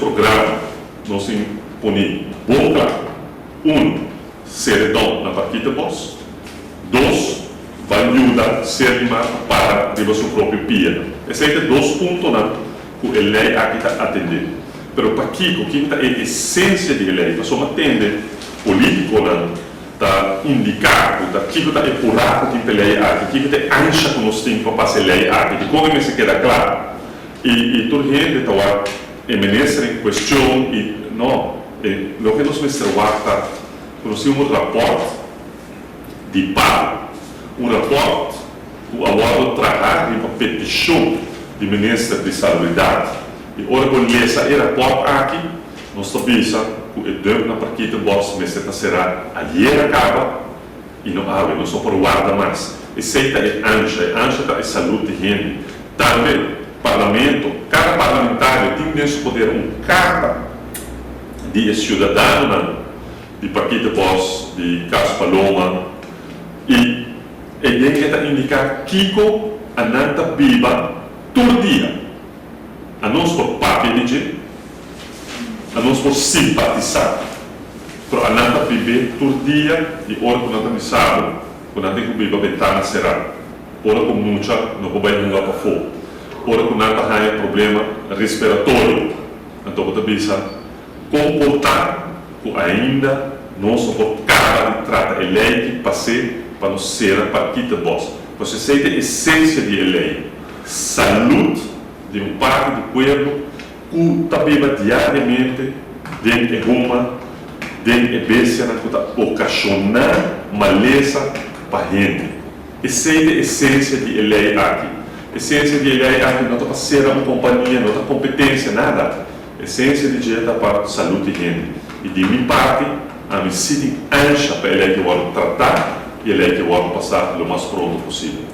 programa, nós impõe bom claro. Serão na partida boss. 2, vai ajudar a ser para o seu próprio pia. Esses são 2 pontos que a lei aqui está atendendo. Mas para aqui, o que é a essência da lei, nós somos atender político está indicado, que está apurado que a lei aqui, que está ancha que nós temos para fazer a lei aqui, como se queda claro. E toda gente está em questão e não, o que nós mestramos nós temos um rapport de pago, rapport que agora trabalha uma petição do Ministro da Saúde. E ora quando esse rapport aqui, nós sabemos que o tempo na partida boss mestre será ayer acaba e não abre, não só por guarda mais. E seita é anja é saúde de gente. Também parlamento, cada parlamentário tem nesse poder carta de cidadão de partida boss de Carlos Paloma e ele quer indicar Kiko ananta biba todo dia. A nós por parte a nós por simpatizar, para a nanta viver todo dia e hora quando nós sabemos, quando nós temos que viver a ventana será, hora com muita não pode ir para fora, hora quando nós temos problema respiratório, então você precisa comportar que ainda não suportar de tratar a lei que passei para nós ser a partida boss. Você sente a essência da lei, saúde de parte do povo que está viva diariamente dentro de uma bestia que está ocasionando maleza para a gente. Essa é a essência da lei aqui. A essência da lei aqui não está para ser uma companhia, não está competência, nada. A essência de dieta para a saúde da gente. E de minha parte, a minha cidade ancha para a lei que eu vou tratar e a lei que eu vou passar o mais pronto possível.